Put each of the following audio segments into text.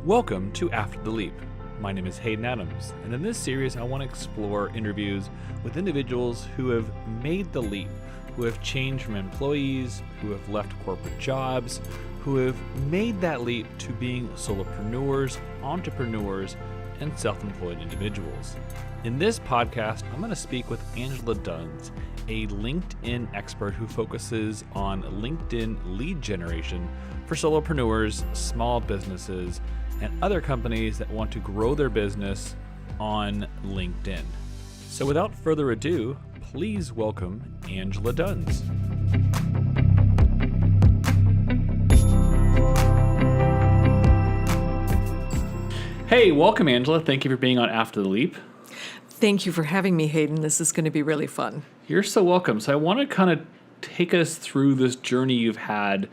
Welcome to After the Leap. My name is Hayden Adams, and in this series I want to explore interviews with individuals who have made the leap, who have changed from employees, who have left corporate jobs, who have made that leap to being solopreneurs, entrepreneurs, and self-employed individuals. In this podcast, I'm going to speak with Angela Dunz, a LinkedIn expert who focuses on LinkedIn lead generation for solopreneurs, small businesses, and other companies that want to grow their business on LinkedIn. So without further ado, please welcome Angela Dunz. Hey, welcome Angela. Thank you for being on After the Leap. Thank you for having me, Hayden. This is going to be really fun. You're so welcome. So I want to kind of take us through this journey you've had.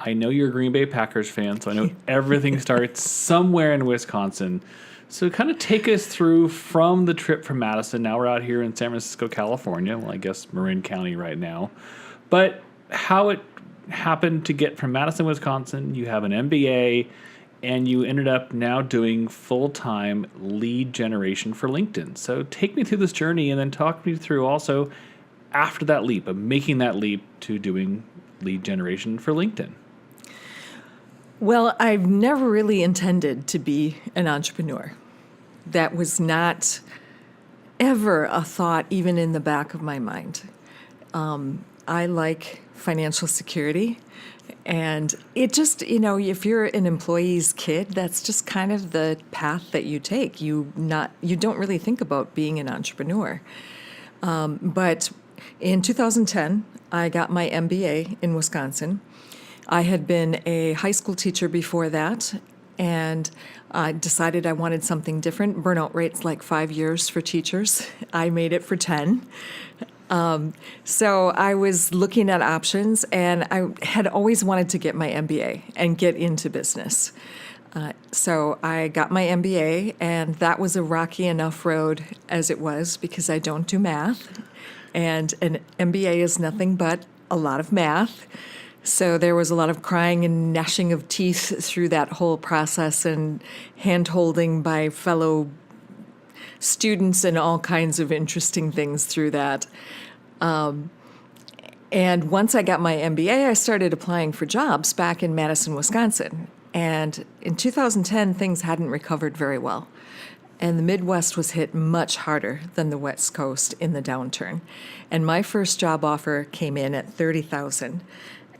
I know you're a Green Bay Packers fan, so I know everything starts somewhere in Wisconsin. So kind of take us through from the trip from Madison. Now we're out here in San Francisco, California. Well, I guess Marin County right now. But how it happened to get from Madison, Wisconsin. You have an MBA, and you ended up now doing full-time lead generation for LinkedIn. So take me through this journey and then talk me through also after that leap of making that leap to doing lead generation for LinkedIn. Well, I've never really intended to be an entrepreneur. That was not ever a thought even in the back of my mind. I like financial security. And it just, if you're an employee's kid, that's just kind of the path that you take. You don't really think about being an entrepreneur. But in 2010, I got my MBA in Wisconsin. I had been a high school teacher before that, and I decided I wanted something different. Burnout rate's like 5 years for teachers. I made it for 10. So I was looking at options, and I had always wanted to get my MBA and get into business. So I got my MBA, and that was a rocky enough road as it was because I don't do math. And an MBA is nothing but a lot of math. So there was a lot of crying and gnashing of teeth through that whole process and hand-holding by fellow students and all kinds of interesting things through that. And once I got my MBA, I started applying for jobs back in Madison, Wisconsin. And in 2010, things hadn't recovered very well. And the Midwest was hit much harder than the West Coast in the downturn. And my first job offer came in at $30,000.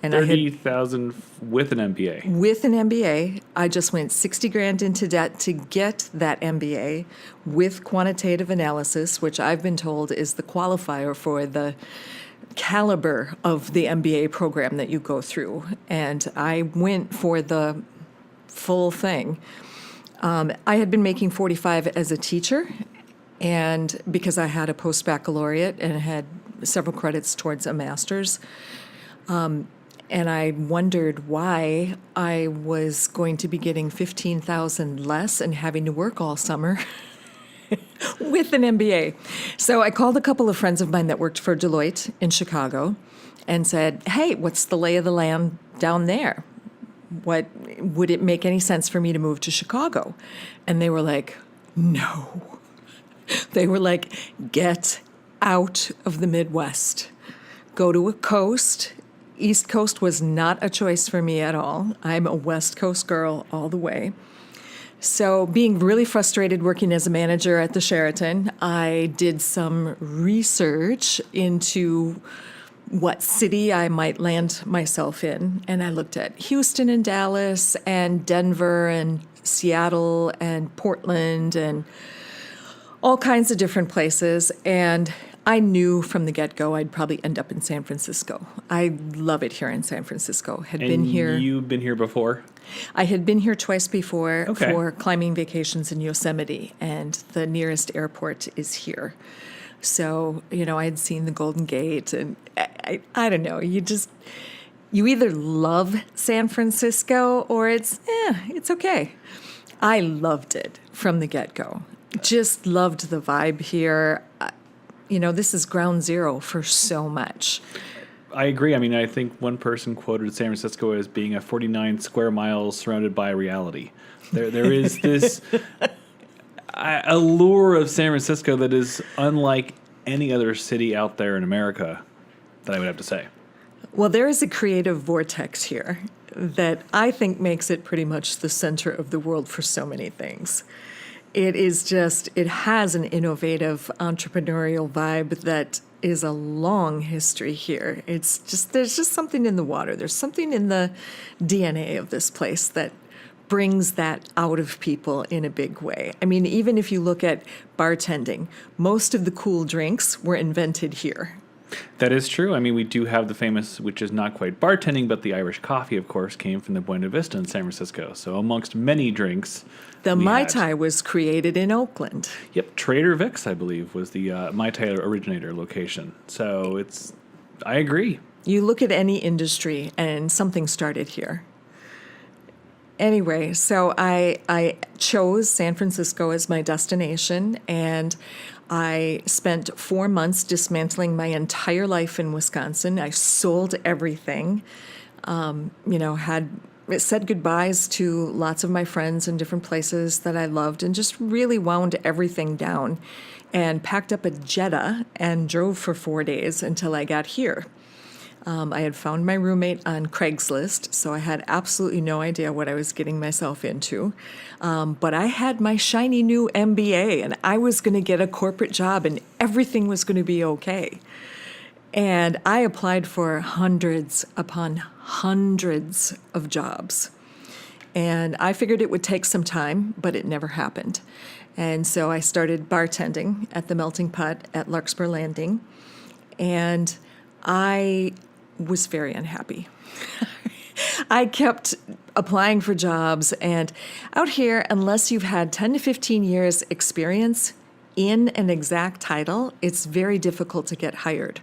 And $30,000 with an MBA. With an MBA, I just went $60,000 into debt to get that MBA with quantitative analysis, which I've been told is the qualifier for the caliber of the MBA program that you go through. And I went for the full thing. I had been making $45,000 as a teacher, and because I had a post-baccalaureate and had several credits towards a master's. And I wondered why I was going to be getting $15,000 less and having to work all summer with an MBA. So I called a couple of friends of mine that worked for Deloitte in Chicago and said, hey, what's the lay of the land down there? Would it make any sense for me to move to Chicago? And they were like, no. They were like, get out of the Midwest. Go to a coast. East Coast was not a choice for me at all. I'm a West Coast girl all the way. So being really frustrated working as a manager at the Sheraton, I did some research into what city I might land myself in. And I looked at Houston and Dallas and Denver and Seattle and Portland and all kinds of different places. And I knew from the get-go I'd probably end up in San Francisco. I love it here in San Francisco. Been here. You've been here before? I had been here twice before for climbing vacations in Yosemite, and the nearest airport is here. So, I had seen the Golden Gate, and I don't know, you either love San Francisco or it's okay. I loved it from the get-go. Just loved the vibe here. This is ground zero for so much. I agree. I mean, I think one person quoted San Francisco as being a 49 square miles surrounded by reality. There is this allure of San Francisco that is unlike any other city out there in America, that I would have to say. Well, there is a creative vortex here that I think makes it pretty much the center of the world for so many things. It has an innovative entrepreneurial vibe that is a long history here. There's just something in the water. There's something in the DNA of this place that brings that out of people in a big way. I mean, even if you look at bartending, most of the cool drinks were invented here. That is true. I mean, we do have the famous, which is not quite bartending, but the Irish coffee, of course, came from the Buena Vista in San Francisco. So amongst many drinks, the Mai Tai was created in Oakland. Yep, Trader Vic's, I believe, was the Mai Tai originator location. So I agree. You look at any industry and something started here. Anyway, so I chose San Francisco as my destination, and I spent 4 months dismantling my entire life in Wisconsin. I sold everything, had said goodbyes to lots of my friends in different places that I loved, and just really wound everything down and packed up a Jetta and drove for 4 days until I got here. I had found my roommate on Craigslist, so I had absolutely no idea what I was getting myself into. But I had my shiny new MBA, and I was going to get a corporate job, and everything was going to be okay. And I applied for hundreds upon hundreds of jobs. And I figured it would take some time, but it never happened. And so I started bartending at the Melting Pot at Larkspur Landing, and I was very unhappy. I kept applying for jobs, and out here, unless you've had 10 to 15 years experience in an exact title, it's very difficult to get hired.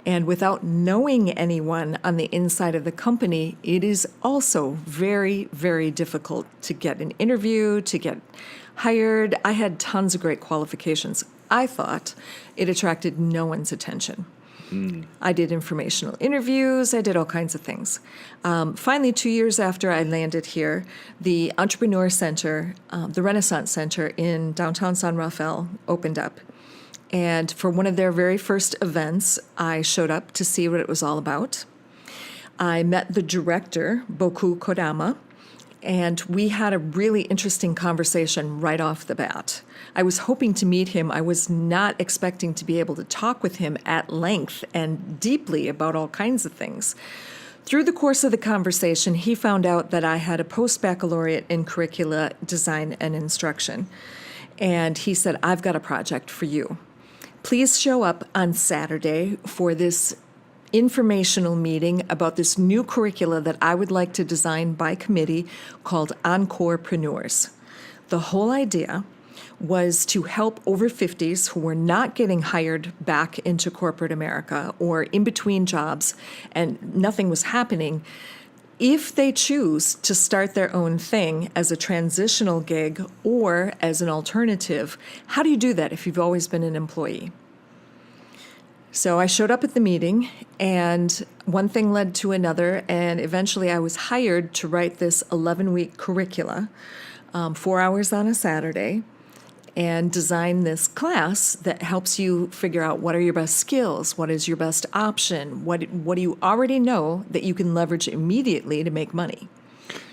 And without knowing anyone on the inside of the company, it is also very, very difficult to get an interview, to get hired. I had tons of great qualifications. I thought it attracted no one's attention. I did informational interviews. I did all kinds of things. Finally, 2 years after I landed here, the Entrepreneur Center, the Renaissance Center in downtown San Rafael opened up. And for one of their very first events, I showed up to see what it was all about. I met the director, Boku Kodama, and we had a really interesting conversation right off the bat. I was hoping to meet him. I was not expecting to be able to talk with him at length and deeply about all kinds of things. Through the course of the conversation, he found out that I had a post-baccalaureate in curricula design and instruction. And he said, I've got a project for you. Please show up on Saturday for this informational meeting about this new curricula that I would like to design by committee called Encorepreneurs. The whole idea was to help over 50s who were not getting hired back into corporate America or in between jobs and nothing was happening. If they choose to start their own thing as a transitional gig or as an alternative, how do you do that if you've always been an employee? So I showed up at the meeting, and one thing led to another, and eventually I was hired to write this 11-week curricula, 4 hours on a Saturday, and design this class that helps you figure out what are your best skills, what is your best option, what do you already know that you can leverage immediately to make money.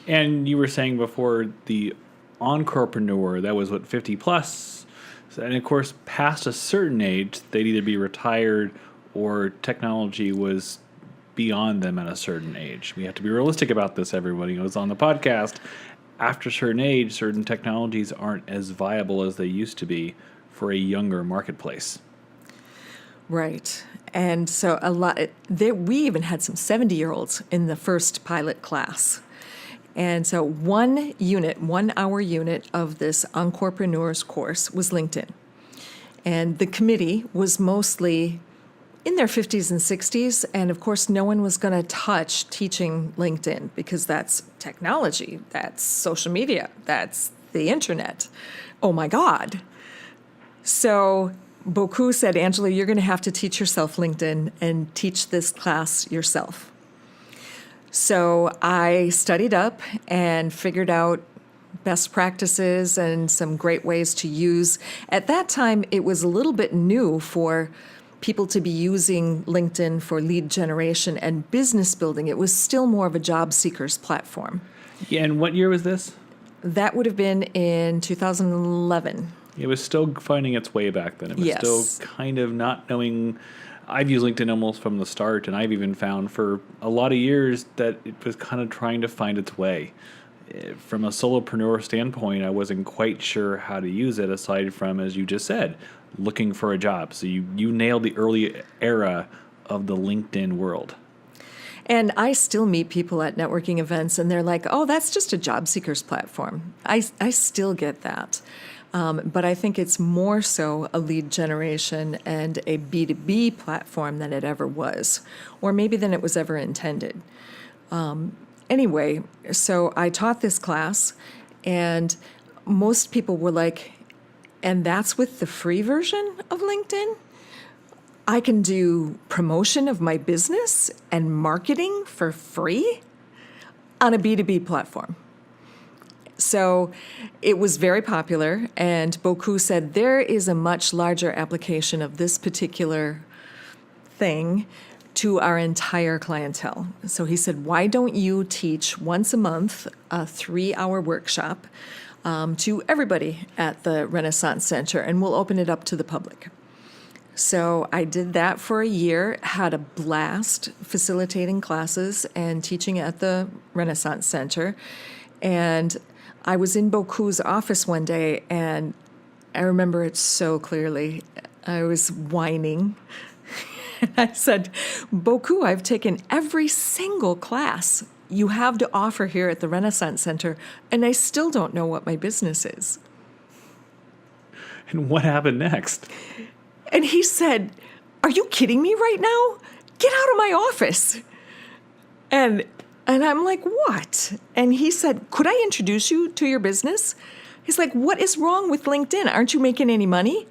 And you were saying before the Encorepreneur, that was 50 plus? And of course, past a certain age, they'd either be retired or technology was beyond them at a certain age. We have to be realistic about this, everybody who's on the podcast. After a certain age, certain technologies aren't as viable as they used to be for a younger marketplace. Right. And so we even had some 70-year-olds in the first pilot class. And so 1 hour unit of this Encorepreneurs course was LinkedIn. And the committee was mostly in their 50s and 60s. And of course, no one was going to touch teaching LinkedIn because that's technology, that's social media, that's the internet. Oh my God. So Boku said, Angela, you're going to have to teach yourself LinkedIn and teach this class yourself. So I studied up and figured out best practices and some great ways to use. At that time, it was a little bit new for people to be using LinkedIn for lead generation and business building. It was still more of a job seekers platform. Yeah, and what year was this? That would have been in 2011. It was still finding its way back then. It was Yes. still kind of not knowing. I've used LinkedIn almost from the start, and I've even found for a lot of years that it was kind of trying to find its way. From a solopreneur standpoint, I wasn't quite sure how to use it, aside from, as you just said, looking for a job. So you nailed the early era of the LinkedIn world. And I still meet people at networking events, and they're like, oh, that's just a job seekers platform. I still get that. But I think it's more so a lead generation and a B2B platform than it ever was, or maybe than it was ever intended. Anyway, so I taught this class, and most people were like, and that's with the free version of LinkedIn? I can do promotion of my business and marketing for free on a B2B platform. So it was very popular, and Boku said there is a much larger application of this particular thing to our entire clientele. So he said, why don't you teach once a month a 3-hour workshop to everybody at the Renaissance Center, and we'll open it up to the public. So I did that for a year, had a blast facilitating classes and teaching at the Renaissance Center. And I was in Boku's office one day, and I remember it so clearly. I was whining. And I said, Boku, I've taken every single class you have to offer here at the Renaissance Center, and I still don't know what my business is. And what happened next? And he said, are you kidding me right now? Get out of my office. And I'm like, what? And he said, could I introduce you to your business? He's like, what is wrong with LinkedIn? Aren't you making any money?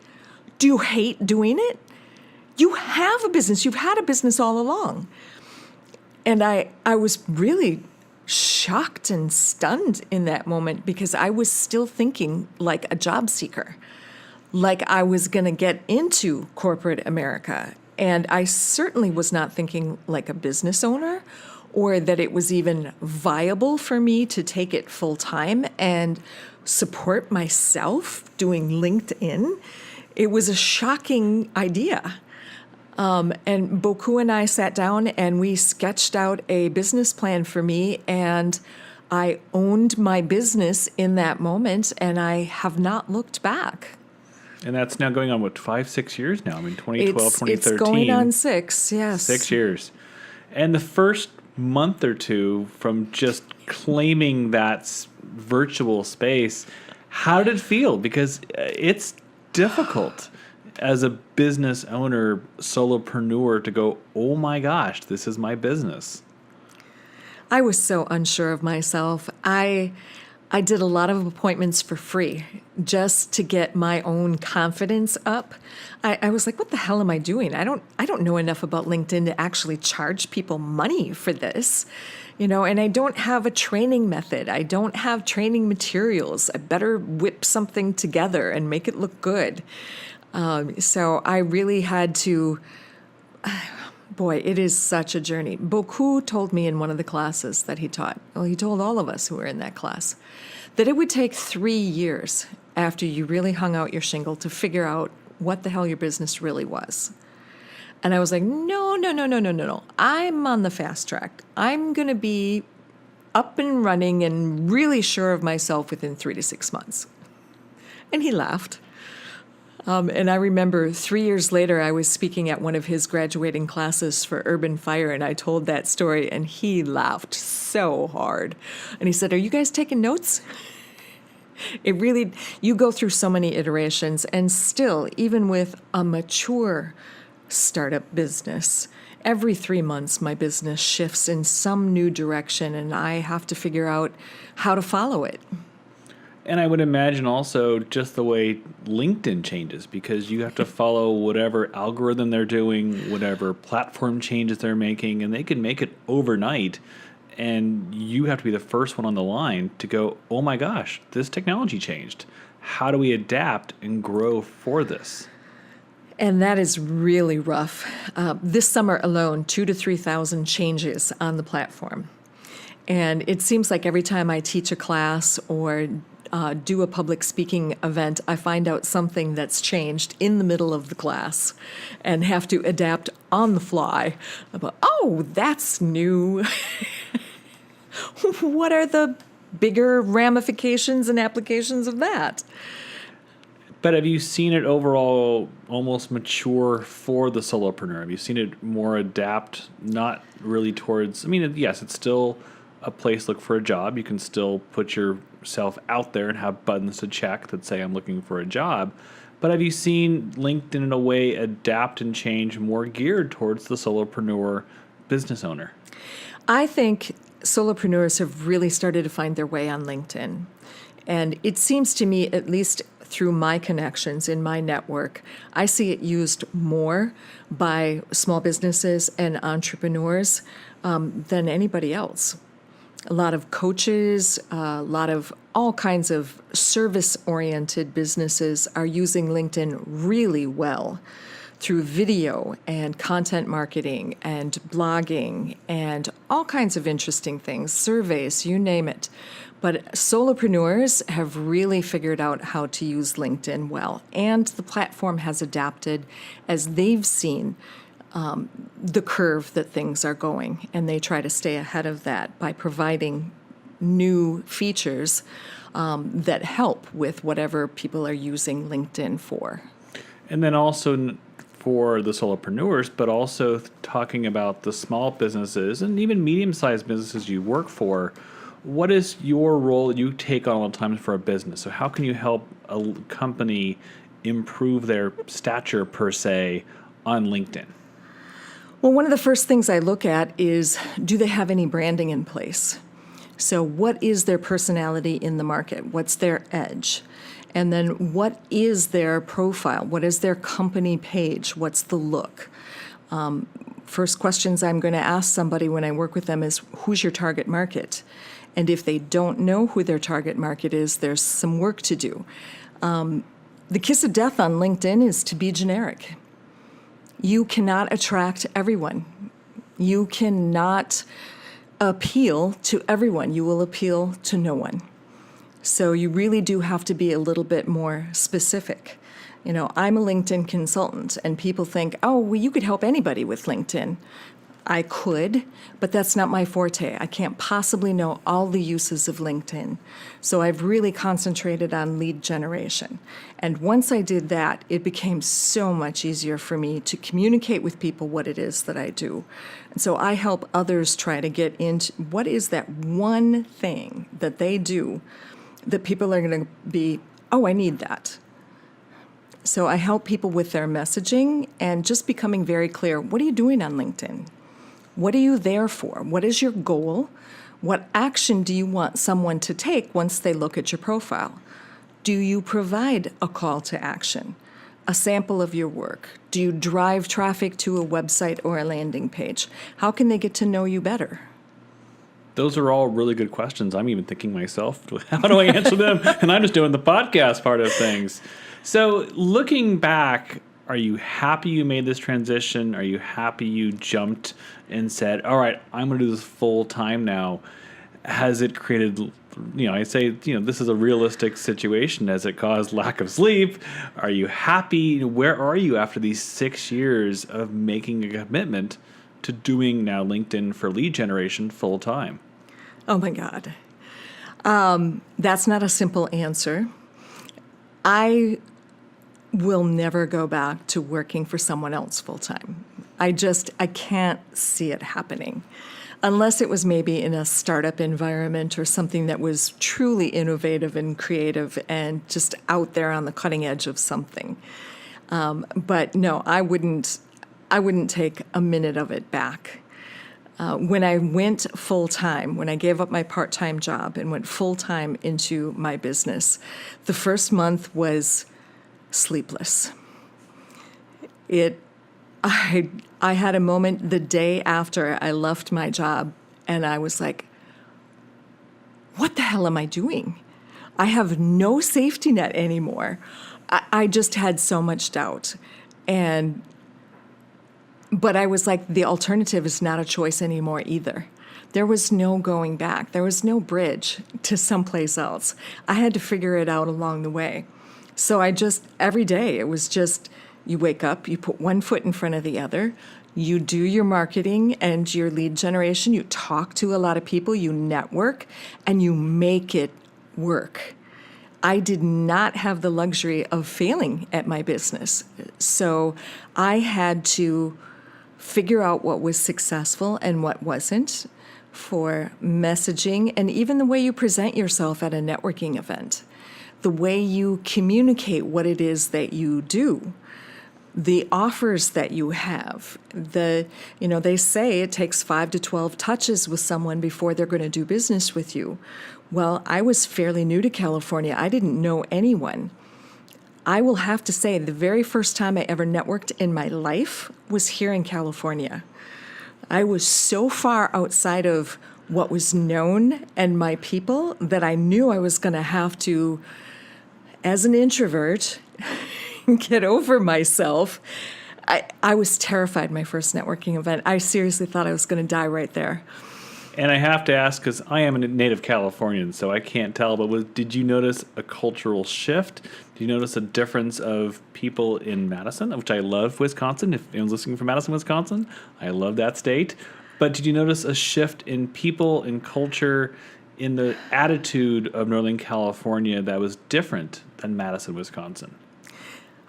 Do you hate doing it? You have a business. You've had a business all along. And I was really shocked and stunned in that moment, because I was still thinking like a job seeker, like I was going to get into corporate America. And I certainly was not thinking like a business owner, or that it was even viable for me to take it full time and support myself doing LinkedIn. It was a shocking idea. And Boku and I sat down and we sketched out a business plan for me, and I owned my business in that moment, and I have not looked back. And that's now going on, what, 5-6 years now? I mean, 2012, 2013. It's going on 6, yes. 6 years. And the first month or two from just claiming that virtual space, how did it feel? Because it's difficult as a business owner, solopreneur, to go, oh my gosh, this is my business. I was so unsure of myself. I did a lot of appointments for free just to get my own confidence up. I was like, what the hell am I doing? I don't know enough about LinkedIn to actually charge people money for this, and I don't have a training method. I don't have training materials. I better whip something together and make it look good. So I really had to, boy, it is such a journey. Boku told me in one of the classes that he taught, well, he told all of us who were in that class, that it would take 3 years after you really hung out your shingle to figure out what the hell your business really was. And I was like, no. I'm on the fast track. I'm going to be up and running and really sure of myself within 3 to 6 months. And he laughed. And I remember 3 years later, I was speaking at one of his graduating classes for Urban Fire, and I told that story, and he laughed so hard. And he said, are you guys taking notes? It really, you go through so many iterations, and still, even with a mature startup business, every 3 months my business shifts in some new direction, and I have to figure out how to follow it. And I would imagine also just the way LinkedIn changes, because you have to follow whatever algorithm they're doing, whatever platform changes they're making, and they can make it overnight. And you have to be the first one on the line to go, oh my gosh, this technology changed. How do we adapt and grow for this? And that is really rough. This summer alone, 2,000 to 3,000 changes on the platform. And it seems like every time I teach a class or do a public speaking event, I find out something that's changed in the middle of the class and have to adapt on the fly. About, oh, that's new. What are the bigger ramifications and applications of that? But have you seen it overall almost mature for the solopreneur? Have you seen it more adapt, not really towards, I mean, yes, it's still a place to look for a job. You can still put yourself out there and have buttons to check that say, I'm looking for a job. But have you seen LinkedIn in a way adapt and change more geared towards the solopreneur business owner? I think solopreneurs have really started to find their way on LinkedIn. And it seems to me, at least through my connections in my network, I see it used more by small businesses and entrepreneurs than anybody else. A lot of coaches, a lot of all kinds of service-oriented businesses are using LinkedIn really well through video and content marketing and blogging and all kinds of interesting things, surveys, you name it. But solopreneurs have really figured out how to use LinkedIn well, and the platform has adapted as they've seen the curve that things are going, and they try to stay ahead of that by providing new features that help with whatever people are using LinkedIn for. And then also for the solopreneurs, but also talking about the small businesses and even medium-sized businesses you work for. What is your role that you take on all the time for a business? So how can you help a company improve their stature, per se, on LinkedIn? Well, one of the first things I look at is, do they have any branding in place? So what is their personality in the market? What's their edge? And then what is their profile? What is their company page? What's the look? First questions I'm going to ask somebody when I work with them is, who's your target market? And if they don't know who their target market is, there's some work to do. The kiss of death on LinkedIn is to be generic. You cannot attract everyone. You cannot appeal to everyone. You will appeal to no one. So you really do have to be a little bit more specific. You know, I'm a LinkedIn consultant, and people think, oh, well, you could help anybody with LinkedIn. I could, but that's not my forte. I can't possibly know all the uses of LinkedIn. So I've really concentrated on lead generation. And once I did that, it became so much easier for me to communicate with people what it is that I do. And so I help others try to get into what is that one thing that they do that people are going to be, oh, I need that. So I help people with their messaging and just becoming very clear, what are you doing on LinkedIn? What are you there for? What is your goal? What action do you want someone to take once they look at your profile? Do you provide a call to action, a sample of your work? Do you drive traffic to a website or a landing page? How can they get to know you better? Those are all really good questions. I'm even thinking myself, how do I answer them? And I'm just doing the podcast part of things. So looking back, are you happy you made this transition? Are you happy you jumped and said, all right, I'm going to do this full time now? Has it created, I say, this is a realistic situation. Has it caused lack of sleep? Are you happy? Where are you after these 6 years of making a commitment to doing now LinkedIn for lead generation full time? Oh my God. That's not a simple answer. I will never go back to working for someone else full time. I can't see it happening. Unless it was maybe in a startup environment or something that was truly innovative and creative and just out there on the cutting edge of something. But no, I wouldn't take a minute of it back. When I went full-time, when I gave up my part-time job and went full-time into my business, the first month was sleepless. I had a moment the day after I left my job, and I was like, what the hell am I doing? I have no safety net anymore. I just had so much doubt. But I was like, the alternative is not a choice anymore either. There was no going back. There was no bridge to someplace else. I had to figure it out along the way. So every day, it was just, you wake up, you put one foot in front of the other, you do your marketing and your lead generation, you talk to a lot of people, you network, and you make it work. I did not have the luxury of failing at my business. So I had to figure out what was successful and what wasn't for messaging, and even the way you present yourself at a networking event, the way you communicate what it is that you do, the offers that you have. They say it takes 5 to 12 touches with someone before they're going to do business with you. Well, I was fairly new to California. I didn't know anyone. I will have to say, the very first time I ever networked in my life was here in California. I was so far outside of what was known and my people that I knew I was going to have to, as an introvert, get over myself. I was terrified my first networking event. I seriously thought I was going to die right there. And I have to ask, because I am a native Californian, so I can't tell, but did you notice a cultural shift? Did you notice a difference of people in Madison, which I love Wisconsin? If anyone's listening from Madison, Wisconsin, I love that state. But did you notice a shift in people, in culture, in the attitude of Northern California that was different than Madison, Wisconsin?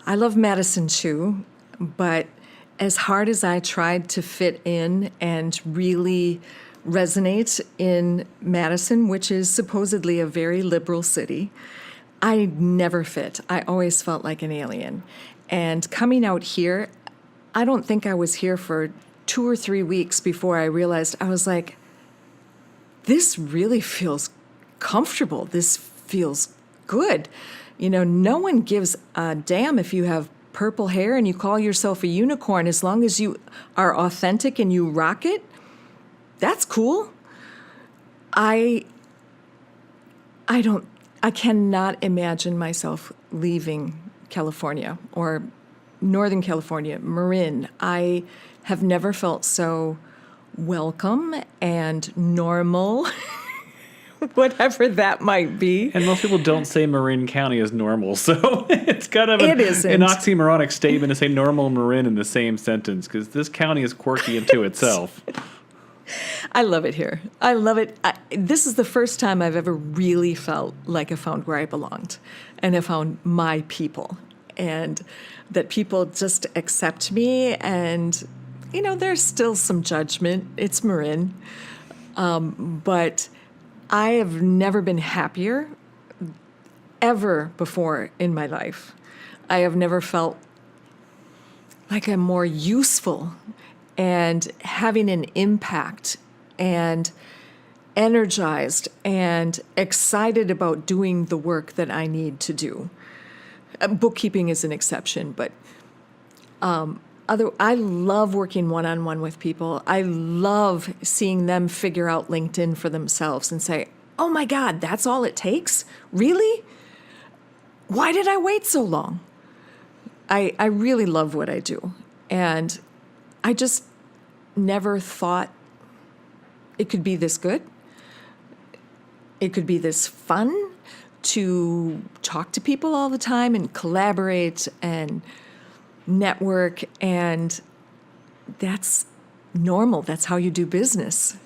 I love Madison too, but as hard as I tried to fit in and really resonate in Madison, which is supposedly a very liberal city, I never fit. I always felt like an alien. And coming out here, I don't think I was here for 2 or 3 weeks before I realized, I was like, this really feels comfortable. This feels good. No one gives a damn if you have purple hair and you call yourself a unicorn, as long as you are authentic and you rock it. That's cool. I cannot imagine myself leaving California or Northern California, Marin. I have never felt so welcome and normal, whatever that might be. And most people don't say Marin County is normal, so it's kind of an isn't. oxymoronic statement to say normal and Marin in the same sentence, because this county is quirky into itself. I love it here. I love it. This is the first time I've ever really felt like I found where I belonged and I found my people, and that people just accept me. And, there's still some judgment. It's Marin. But I have never been happier ever before in my life. I have never felt like I'm more useful and having an impact and energized and excited about doing the work that I need to do. Bookkeeping is an exception, but I love working one-on-one with people. I love seeing them figure out LinkedIn for themselves and say, oh my God, that's all it takes? Really? Why did I wait so long? I really love what I do. And I just never thought it could be this good. It could be this fun to talk to people all the time and collaborate and network, and that's normal. That's how you do business.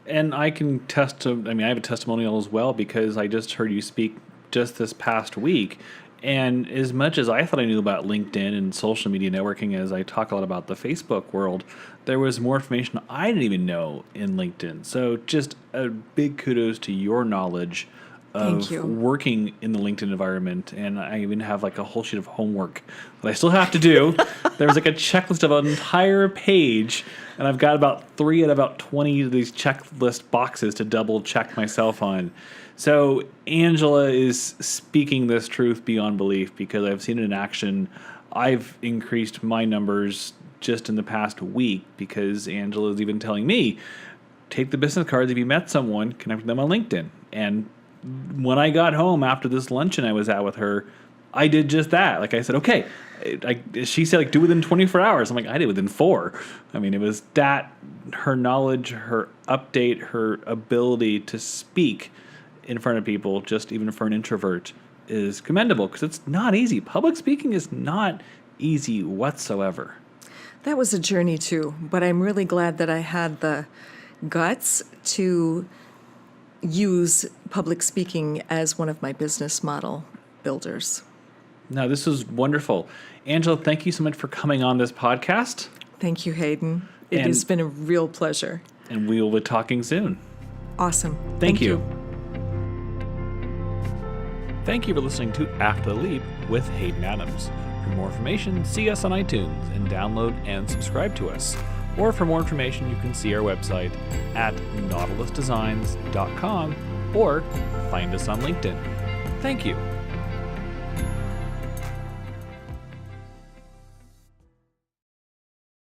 And I can I have a testimonial as well, because I just heard you speak just this past week. And as much as I thought I knew about LinkedIn and social media networking, as I talk a lot about the Facebook world, there was more information I didn't even know in LinkedIn. So just a big kudos to your knowledge of working in the LinkedIn environment. And I even have like a whole sheet of homework that I still have to do. There's like a checklist of an entire page, and I've got about 3 out of about 20 of these checklist boxes to double check myself on. So Angela is speaking this truth beyond belief, because I've seen it in action. I've increased my numbers just in the past week, because Angela is even telling me, take the business cards. If you met someone, connect with them on LinkedIn. And when I got home after this luncheon I was at with her, I did just that. Like I said, okay. She said, like, do within 24 hours. I'm like, I did within 4. I mean, it was that, her knowledge, her update, her ability to speak in front of people, just even for an introvert, is commendable because it's not easy. Public speaking is not easy whatsoever. That was a journey too, but I'm really glad that I had the guts to use public speaking as one of my business model builders. No, this was wonderful. Angela, thank you so much for coming on this podcast. Thank you, Hayden. It has been a real pleasure. And we will be talking soon. Awesome. Thank you. Thank you for listening to After the Leap with Hayden Adams. For more information, see us on iTunes and download and subscribe to us. Or for more information, you can see our website at nautilusdesigns.com or find us on LinkedIn. Thank you.